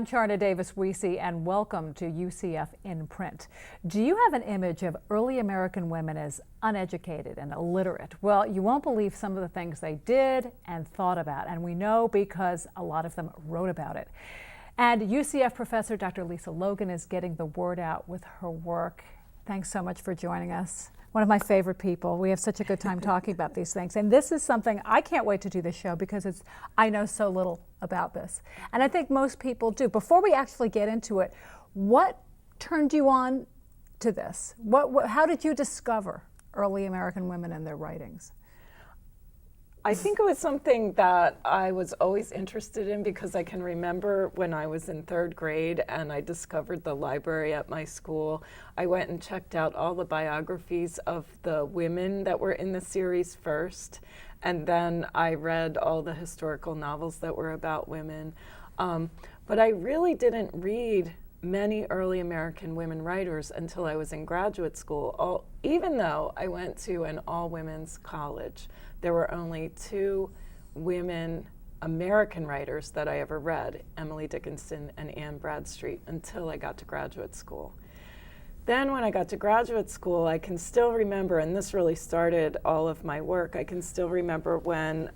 I'm Charna Davis Wiese, and welcome to UCF in Print. Do you have an image of early American women as uneducated and illiterate? Well, you won't believe some of the things they did and thought about, and we know because a lot of them wrote about it. And UCF professor Dr. Lisa Logan is getting the word out with her work. Thanks so much for joining us. One of my favorite people. We have such a good time talking about these things. And this is something I can't wait to do this show because I know so little about this. And I think most people do. Before we actually get into it, what turned you on to this? How did you discover early American women and their writings? I think it was something that I was always interested in because I can remember when I was in third grade and I discovered the library at my school. I went and checked out all the biographies of the women that were in the series first, and then I read all the historical novels that were about women. But I really didn't read many early American women writers until I was in graduate school. Even though I went to an all-women's college, there were only two women American writers that I ever read, Emily Dickinson and Anne Bradstreet, until I got to graduate school. Then when I got to graduate school, I can still remember, and this really started all of my work, I can still remember when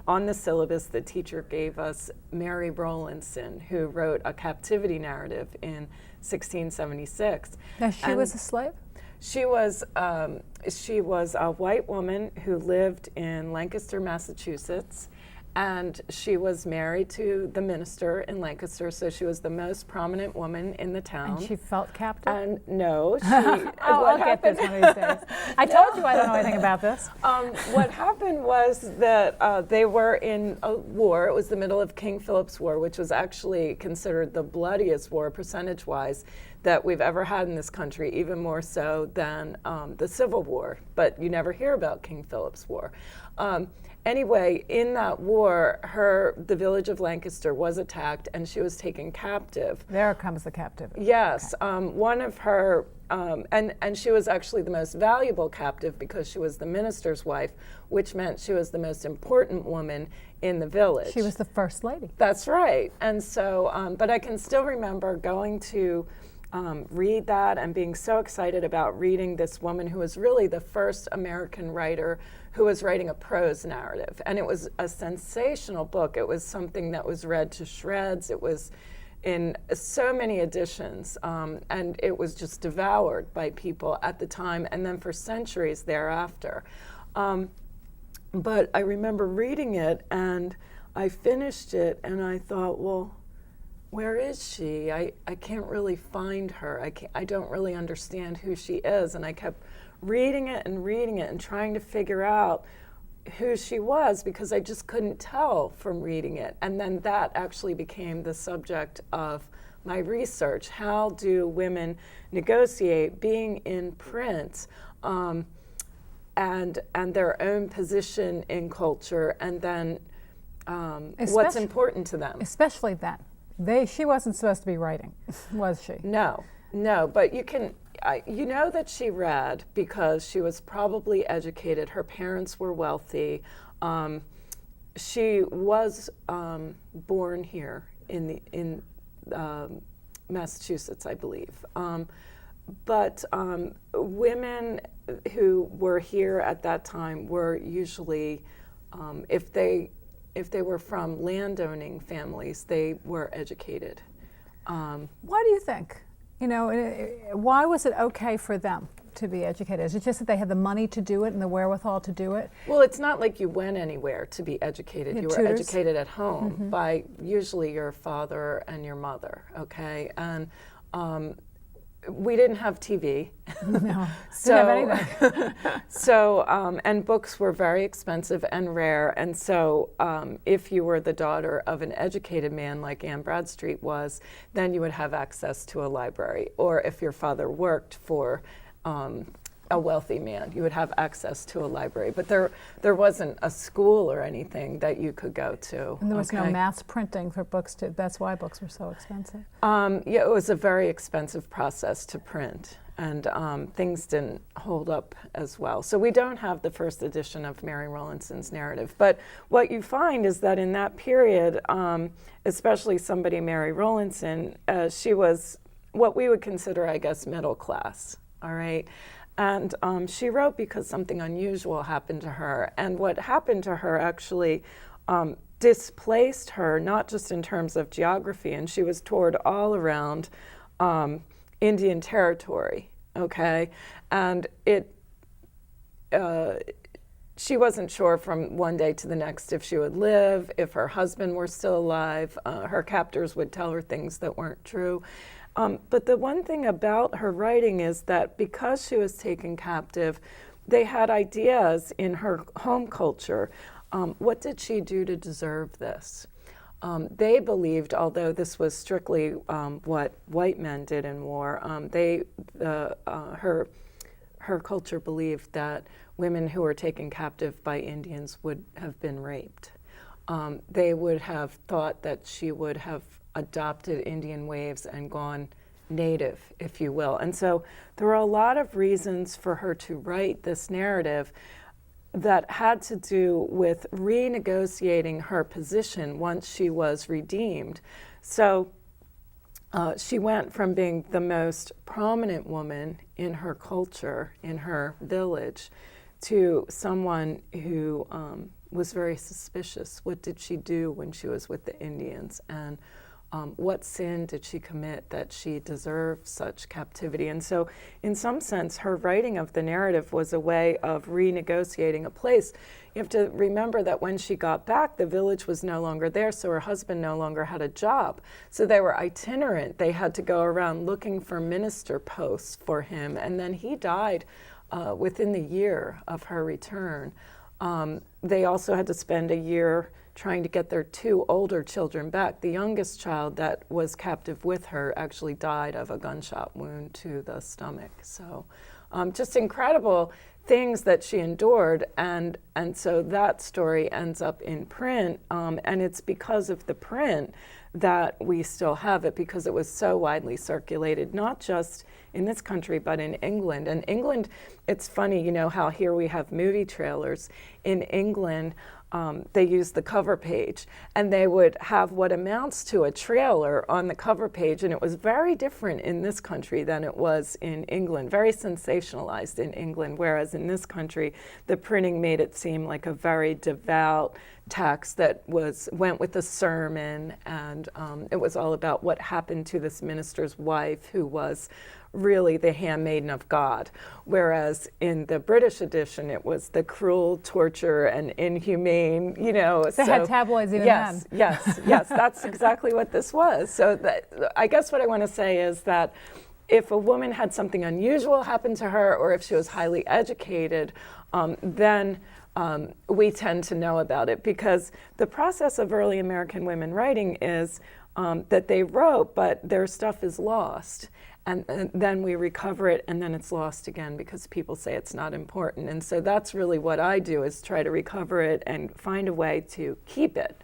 on the syllabus the teacher gave us Mary Rowlandson, who wrote a captivity narrative in 1676. Now she was a slave? She was a white woman who lived in Lancaster, Massachusetts, and she was married to the minister in Lancaster, so she was the most prominent woman in the town. And she felt captive? And no, she. I'll get this one of these days. I told you I don't know anything about this. What happened was that they were in a war. It was the middle of King Philip's War, which was actually considered the bloodiest war, percentage-wise, that we've ever had in this country, even more so than the Civil War. But you never hear about King Philip's War. Anyway, in that war, the village of Lancaster was attacked and she was taken captive. There comes the captivity. Yes, okay. One of her, and she was actually the most valuable captive because she was the minister's wife, which meant she was the most important woman in the village. She was the first lady. That's right. And so, but I can still remember going to read that and being so excited about reading this woman who was really the first American writer who was writing a prose narrative. And it was a sensational book. It was something that was read to shreds. It was in so many editions, and it was just devoured by people at the time and then for centuries thereafter. But I remember reading it and I finished it and I thought, well, where is she? I can't really find her. I don't really understand who she is. And I kept reading it and trying to figure out who she was because I just couldn't tell from reading it. And then that actually became the subject of my research. How do women negotiate being in print and their own position in culture, and then what's important to them? Especially then. She wasn't supposed to be writing, was she? No, but you know that she read because she was probably educated. Her parents were wealthy. She was born here in Massachusetts, I believe. But women who were here at that time were usually, if they were from landowning families, they were educated. Why do you think? Why was it okay for them to be educated? Is it just that they had the money to do it and the wherewithal to do it? Well, it's not like you went anywhere to be educated. You were educated at home by usually your father and your mother, okay? And we didn't have TV. No, didn't have anything. So, and books were very expensive and rare. And so if you were the daughter of an educated man like Anne Bradstreet was, then you would have access to a library. Or if your father worked for a wealthy man, you would have access to a library. But there wasn't a school or anything that you could go to. And there was no mass printing for books too. That's why books were so expensive. Yeah, it was a very expensive process to print. things didn't hold up as well. So we don't have the first edition of Mary Rowlandson's narrative. But what you find is that in that period, especially somebody Mary Rowlandson, she was what we would consider, I guess, middle class, all right? And she wrote because something unusual happened to her. And what happened to her actually displaced her, not just in terms of geography, and she was toured all around Indian territory, okay? And she wasn't sure from one day to the next if she would live, if her husband were still alive. Her captors would tell her things that weren't true. But the one thing about her writing is that because she was taken captive, they had ideas in her home culture. What did she do to deserve this? They believed, although this was strictly what white men did in war, her culture believed that women who were taken captive by Indians would have been raped. They would have thought that she would have adopted Indian ways and gone native, if you will. And so there were a lot of reasons for her to write this narrative that had to do with renegotiating her position once she was redeemed. So she went from being the most prominent woman in her culture, in her village, to someone who was very suspicious. What did she do when she was with the Indians? And what sin did she commit that she deserved such captivity? And so, in some sense, her writing of the narrative was a way of renegotiating a place. You have to remember that when she got back, the village was no longer there, so her husband no longer had a job. So they were itinerant. They had to go around looking for minister posts for him, and then he died within the year of her return. They also had to spend a year trying to get their two older children back. The youngest child that was captive with her actually died of a gunshot wound to the stomach. So just incredible things that she endured. And so that story ends up in print. And it's because of the print that we still have it, because it was so widely circulated, not just in this country, but in England. And England, it's funny, you know, how here we have movie trailers. In England, they used the cover page, and they would have what amounts to a trailer on the cover page, and it was very different in this country than it was in England, very sensationalized in England, whereas in this country, the printing made it seem like a very devout text that went with a sermon, and it was all about what happened to this minister's wife, who was really the handmaiden of God, whereas in the British edition, it was the cruel torture and inhumane, you know. They had tabloids even then. Yes, that's exactly what this was. So I guess what I want to say is that if a woman had something unusual happen to her, or if she was highly educated, then we tend to know about it, because the process of early American women writing is that they wrote, but their stuff is lost. And then we recover it, and then it's lost again because people say it's not important. And so that's really what I do, is try to recover it and find a way to keep it.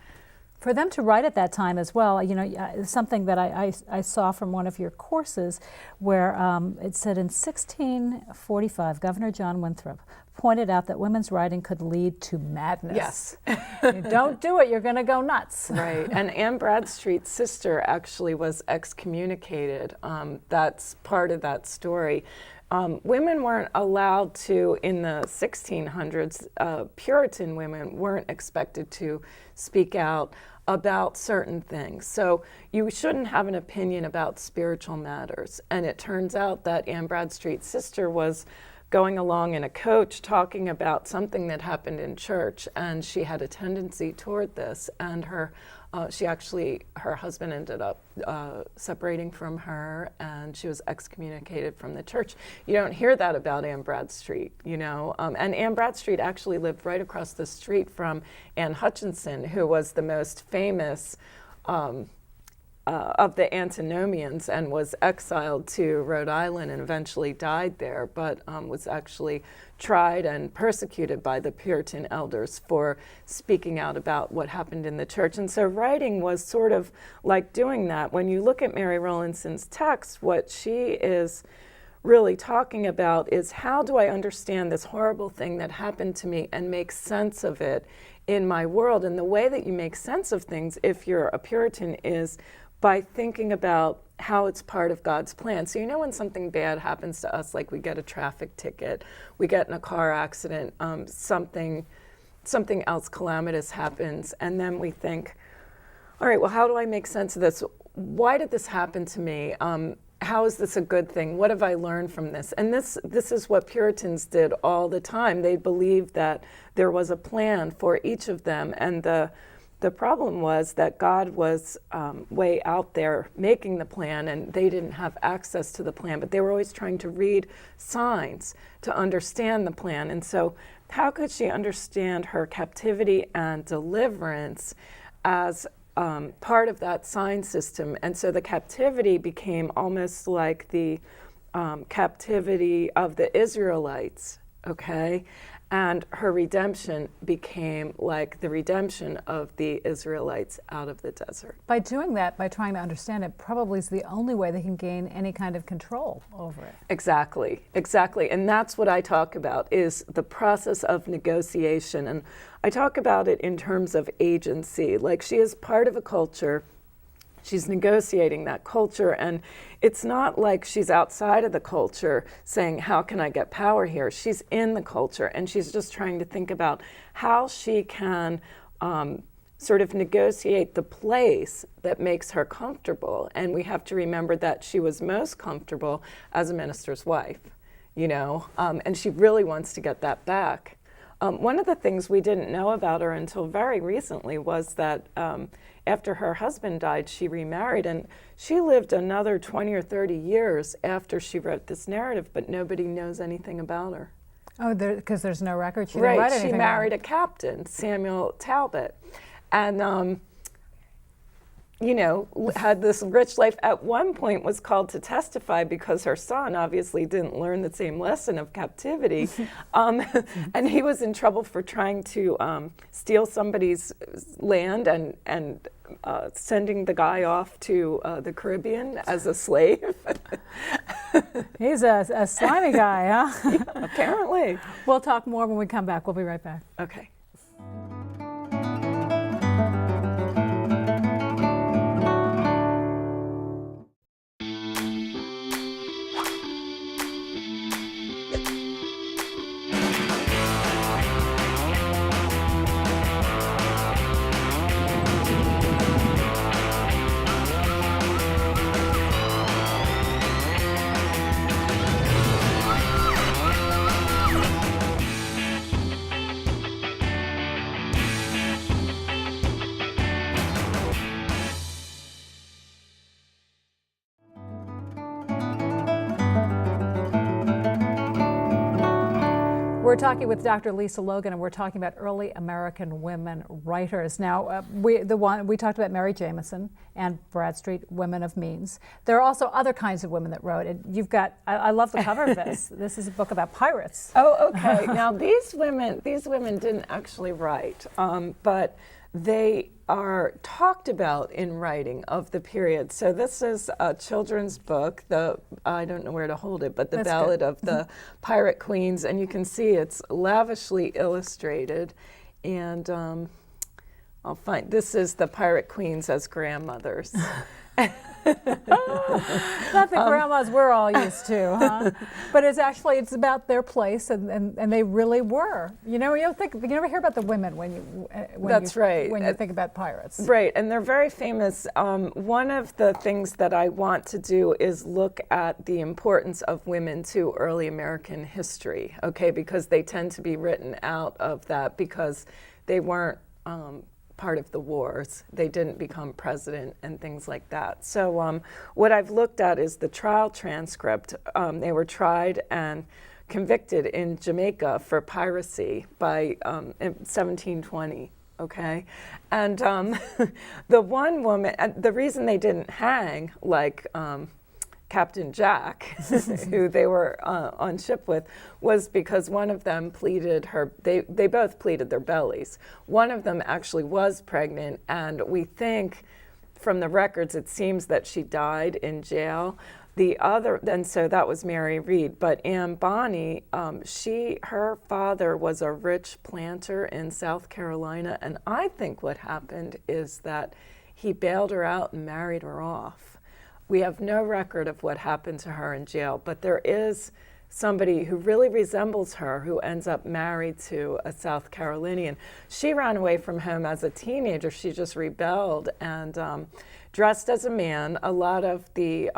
For them to write at that time as well, you know, something that I saw from one of your courses where it said in 1645, Governor John Winthrop pointed out that women's writing could lead to madness. Yes. You don't do it, you're going to go nuts. Right. And Anne Bradstreet's sister actually was excommunicated. That's part of that story. Women weren't allowed to, in the 1600s, Puritan women weren't expected to speak out about certain things. So you shouldn't have an opinion about spiritual matters. And it turns out that Anne Bradstreet's sister was going along in a coach talking about something that happened in church, and she had a tendency toward this, and her husband ended up separating from her, and she was excommunicated from the church. You don't hear that about Anne Bradstreet, you know. And Anne Bradstreet actually lived right across the street from Anne Hutchinson, who was the most famous of the Antinomians, and was exiled to Rhode Island and eventually died there, but was actually tried and persecuted by the Puritan elders for speaking out about what happened in the church. And so writing was sort of like doing that. When you look at Mary Rowlandson's text, what she is really talking about is, how do I understand this horrible thing that happened to me and make sense of it in my world? And the way that you make sense of things, if you're a Puritan, is by thinking about how it's part of God's plan. So when something bad happens to us, like we get a traffic ticket, we get in a car accident, something else calamitous happens, and then we think, all right, well, how do I make sense of this? Why did this happen to me? How is this a good thing? What have I learned from this? And this is what Puritans did all the time. They believed that there was a plan for each of them, and the problem was that God was way out there making the plan, and they didn't have access to the plan, but they were always trying to read signs to understand the plan. And so how could she understand her captivity and deliverance as part of that sign system? And so the captivity became almost like the captivity of the Israelites, okay? And her redemption became like the redemption of the Israelites out of the desert. By doing that, by trying to understand it, probably is the only way they can gain any kind of control over it. Exactly. And that's what I talk about, is the process of negotiation. And I talk about it in terms of agency. Like, she is part of a culture. She's negotiating that culture, and it's not like she's outside of the culture saying, how can I get power here? She's in the culture, and she's just trying to think about how she can sort of negotiate the place that makes her comfortable. And we have to remember that she was most comfortable as a minister's wife, and she really wants to get that back. One of the things we didn't know about her until very recently was that after her husband died, she remarried, and she lived another 20 or 30 years after she wrote this narrative, but nobody knows anything about her. Oh, because there's no record? She didn't write anything. She married a captain, Samuel Talbot, and had this rich life. At one point was called to testify because her son obviously didn't learn the same lesson of captivity. And he was in trouble for trying to steal somebody's land and sending the guy off to the Caribbean as a slave. He's a slimy guy, huh? Yeah, apparently. We'll talk more when we come back. We'll be right back. Okay. We're talking with Dr. Lisa Logan, and we're talking about early American women writers. Now, we talked about Mary Jameson and Bradstreet, women of means. There are also other kinds of women that wrote. And you've got, I love the cover of this. This is a book about pirates. Oh, okay. Now, these women didn't actually write, but they are talked about in writing of the period. So this is a children's book, I don't know where to hold it, but the Ballad of the Pirate Queens, and you can see it's lavishly illustrated. And this is the Pirate Queens as grandmothers. Not the grandmas we're all used to, huh? But it's about their place, and they really were. You never hear about the women when you think about pirates. Right, and they're very famous. One of the things that I want to do is look at the importance of women to early American history, okay, because they tend to be written out of that because they weren't part of the wars. They didn't become president and things like that. So what I've looked at is the trial transcript. They were tried and convicted in Jamaica for piracy by in 1720. Okay, and the one woman, the reason they didn't hang like Captain Jack, who they were on ship with, was because one of them pleaded they both pleaded their bellies. One of them actually was pregnant, and we think from the records it seems that she died in jail. The other, and so that was Mary Read, but Anne Bonny, her father was a rich planter in South Carolina, and I think what happened is that he bailed her out and married her off. We have no record of what happened to her in jail, but there is somebody who really resembles her who ends up married to a South Carolinian. She ran away from home as a teenager. She just rebelled and dressed as a man. A lot of the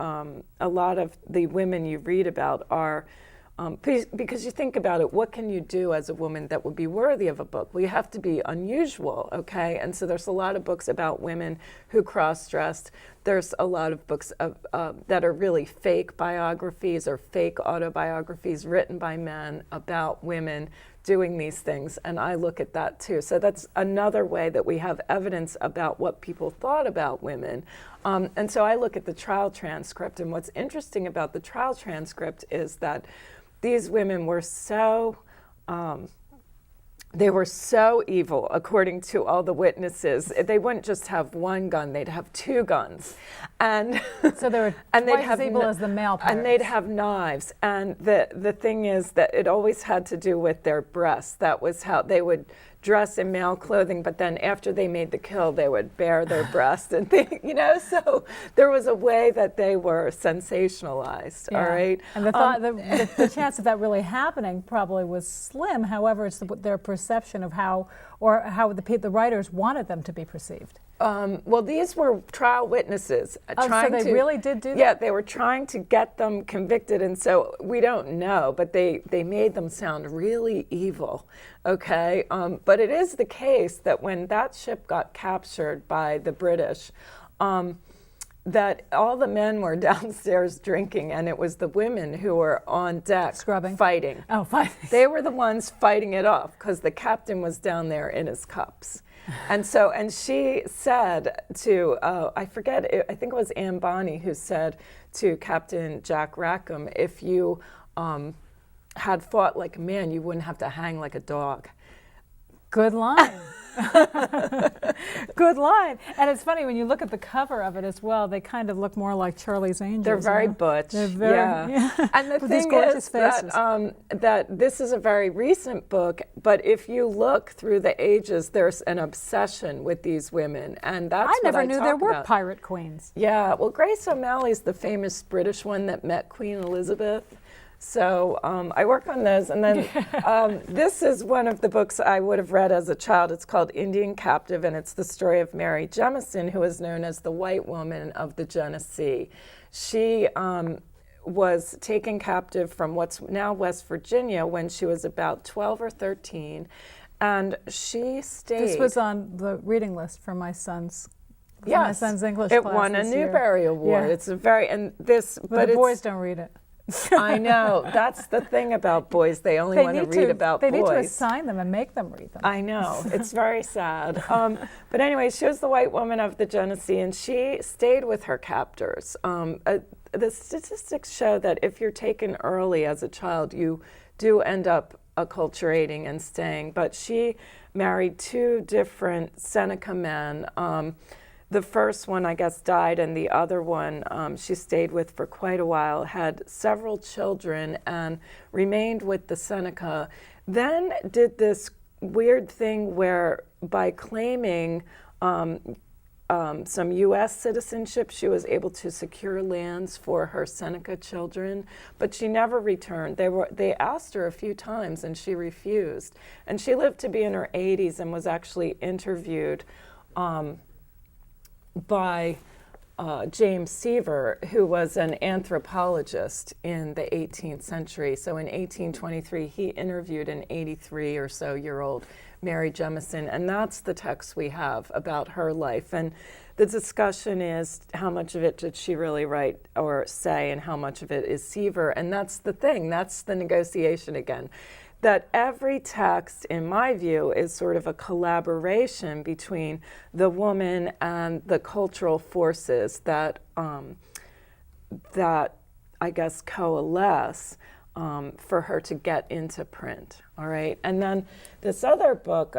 women you read about are because you think about it, what can you do as a woman that would be worthy of a book? Well, you have to be unusual, okay? And so there's a lot of books about women who cross-dressed. There's a lot of books that are really fake biographies or fake autobiographies written by men about women doing these things, and I look at that too. So that's another way that we have evidence about what people thought about women. And so I look at the trial transcript, and what's interesting about the trial transcript is that these women were so evil, according to all the witnesses. They wouldn't just have one gun, they'd have two guns. And so they were twice as evil as the male parents. And they'd have knives. And the thing is that it always had to do with their breasts. That was how they would dress in male clothing, but then after they made the kill, they would bare their breasts and so there was a way that they were sensationalized, all right? And the thought, the chance of that really happening probably was slim. However, it's their perception of how the writers wanted them to be perceived. Well, these were trial witnesses. So they really did do that? Yeah, they were trying to get them convicted, and so we don't know, but they made them sound really evil, okay? But it is the case that when that ship got captured by the British, that all the men were downstairs drinking, and it was the women who were on deck scrubbing, fighting. Oh, fighting. They were the ones fighting it off because the captain was down there in his cups. And she said to, I think it was Anne Bonny who said to Captain Jack Rackham, if you had fought like a man, you wouldn't have to hang like a dog. Good line. Good line. And it's funny, when you look at the cover of it as well, they kind of look more like Charlie's Angels. They're very butch. They're very, yeah. And the thing is that this is a very recent book, but if you look through the ages, there's an obsession with these women, and that's I never knew there were about. pirate queens. Yeah, well, Grace O'Malley's the famous British one that met Queen Elizabeth. So I work on those, and then this is one of the books I would have read as a child. It's called Indian Captive, and it's the story of Mary Jemison, who is known as the White Woman of the Genesee. She was taken captive from what's now West Virginia when she was about 12 or 13, and she stayed. This was on the reading list for my son's. Yes, my son's English it class won a this year. Newbery Award. Yeah. It's a very but the boys don't read it. I know. That's the thing about boys. They only want to read about boys. They need to assign them and make them read them. I know. It's very sad. But anyway, she was the White Woman of the Genesee, and she stayed with her captors. The statistics show that if you're taken early as a child, you do end up acculturating and staying. But she married two different Seneca men. The first one, I guess, died, and the other one she stayed with for quite a while, had several children, and remained with the Seneca. Then did this weird thing where, by claiming some U.S. citizenship, she was able to secure lands for her Seneca children, but she never returned. They asked her a few times, and she refused. And she lived to be in her 80s and was actually interviewed by James Seaver, who was an anthropologist in the 18th century. So in 1823, he interviewed an 83 or so year old Mary Jemison, and that's the text we have about her life. And the discussion is how much of it did she really write or say, and how much of it is Seaver. And that's the thing, that's the negotiation again. That every text, in my view, is sort of a collaboration between the woman and the cultural forces that I guess coalesce for her to get into print. All right, and then this other book,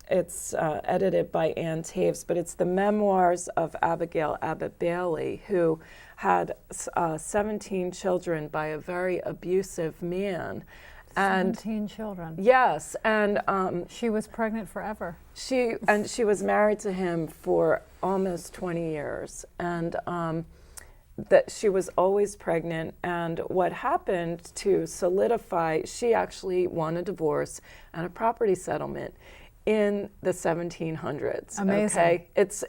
it's edited by Ann Taves, but it's the memoirs of Abigail Abbott Bailey, who had 17 children by a very abusive man. 17 children. Yes, and she was pregnant forever. She was married to him for almost 20 years, and that she was always pregnant. And what happened to solidify, she actually won a divorce and a property settlement in the 1700s. Amazing. Okay, it's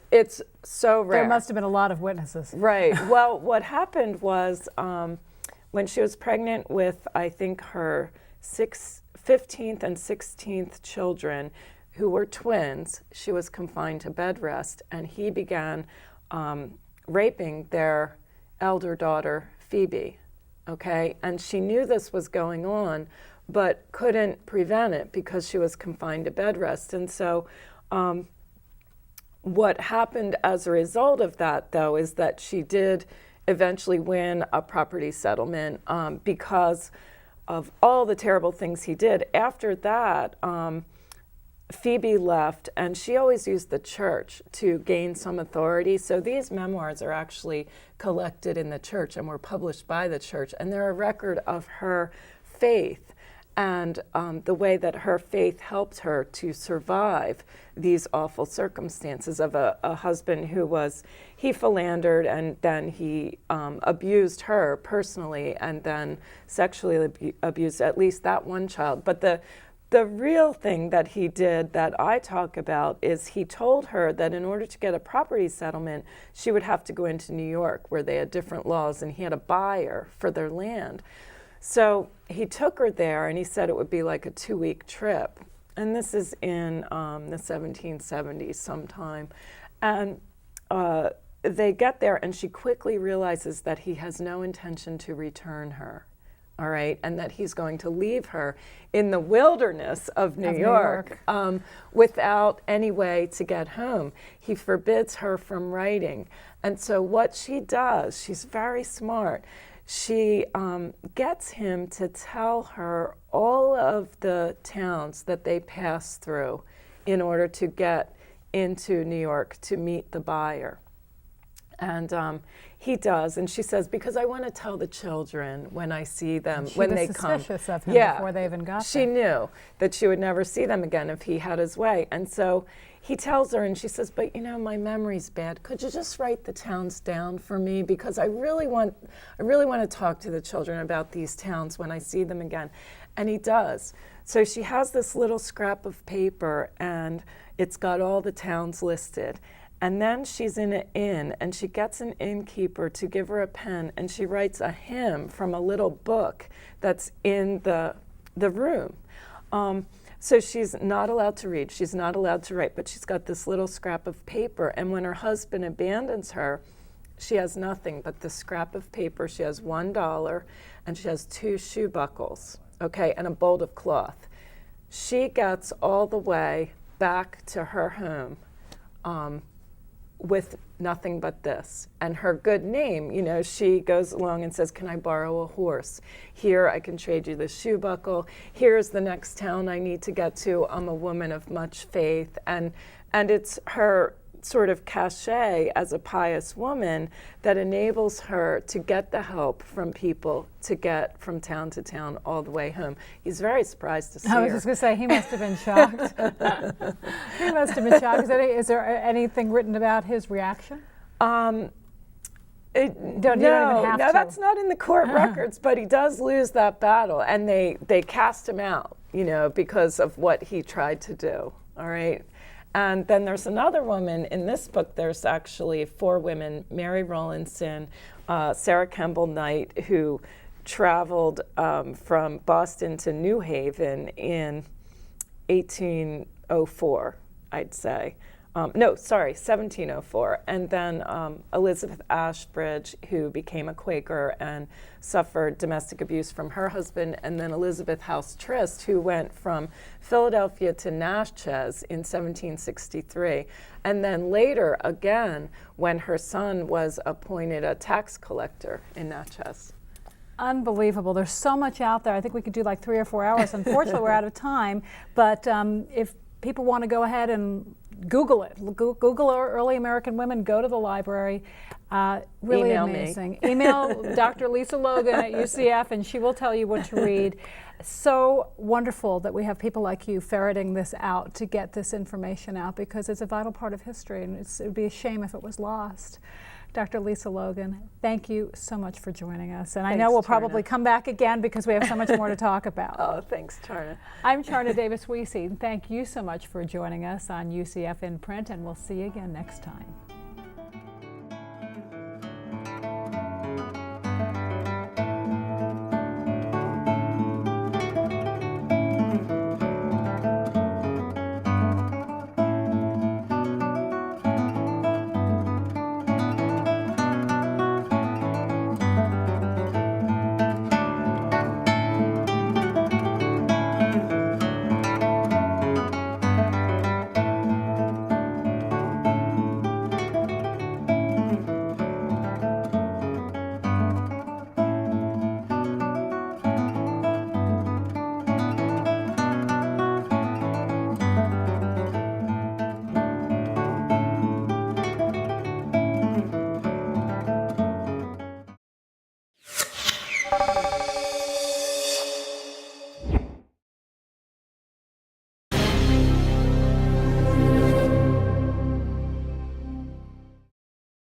so rare. There must have been a lot of witnesses. Right. Well, what happened was when she was pregnant with, I think, her 15th and 16th children, who were twins, she was confined to bed rest, and he began raping their elder daughter, Phoebe. Okay, and she knew this was going on, but couldn't prevent it because she was confined to bed rest. And so what happened as a result of that, though, is that she did eventually win a property settlement because of all the terrible things he did. After that, Phoebe left, and she always used the church to gain some authority. So these memoirs are actually collected in the church and were published by the church, and they're a record of her faith and the way that her faith helped her to survive these awful circumstances of a husband he philandered, and then he abused her personally, and then sexually abused at least that one child. But the real thing that he did that I talk about is he told her that in order to get a property settlement, she would have to go into New York, where they had different laws, and he had a buyer for their land. So he took her there, and he said it would be like a 2-week trip. And this is in the 1770s sometime. And they get there, and she quickly realizes that he has no intention to return her. All right, and that he's going to leave her in the wilderness of New York without any way to get home. He forbids her from writing. And so what she does, she's very smart, she gets him to tell her all of the towns that they pass through in order to get into New York to meet the buyer. And he does, and she says, because I want to tell the children when I see them, when they come. She was suspicious of him before they even got there. She knew that she would never see them again if he had his way. And so he tells her, and she says, but you know, my memory's bad. Could you just write the towns down for me? Because I really want to talk to the children about these towns when I see them again. And he does. So she has this little scrap of paper, and it's got all the towns listed. And then she's in an inn, and she gets an innkeeper to give her a pen, and she writes a hymn from a little book that's in the room. So she's not allowed to read, she's not allowed to write, but she's got this little scrap of paper. And when her husband abandons her, she has nothing but the scrap of paper. She has $1, and she has 2 shoe buckles, okay, and a bolt of cloth. She gets all the way back to her home with nothing but this. And her good name, you know, she goes along and says, can I borrow a horse? Here, I can trade you the shoe buckle. Here's the next town I need to get to. I'm a woman of much faith. And it's her sort of cachet as a pious woman that enables her to get the help from people to get from town to town all the way home. He's very surprised to see her. I was just going to say, he must have been shocked. He must have been shocked. Is there anything written about his reaction? No, no, that's not in the court records, but he does lose that battle, and they cast him out, you know, because of what he tried to do, all right? And then there's another woman in this book. There's actually 4 women: Mary Rowlandson, Sarah Kemble Knight, who traveled from Boston to New Haven in 1804, I'd say. 1704. And then Elizabeth Ashbridge, who became a Quaker and suffered domestic abuse from her husband, and then Elizabeth House Trist, who went from Philadelphia to Natchez in 1763. And then later, again, when her son was appointed a tax collector in Natchez. Unbelievable. There's so much out there. I think we could do like 3 or 4 hours. Unfortunately, we're out of time. But if people want to go ahead and Google it. Google early American women, go to the library. Really Email amazing. Email Dr. Lisa Logan at UCF and she will tell you what to read. So wonderful that we have people like you ferreting this out to get this information out, because it's a vital part of history and it would be a shame if it was lost. Dr. Lisa Logan, thank you so much for joining us. And I know we'll probably come back again because we have so much more to talk about. Oh, thanks, Charna. I'm Charna Davis Wiese. Thank you so much for joining us on UCF in Print, and we'll see you again next time.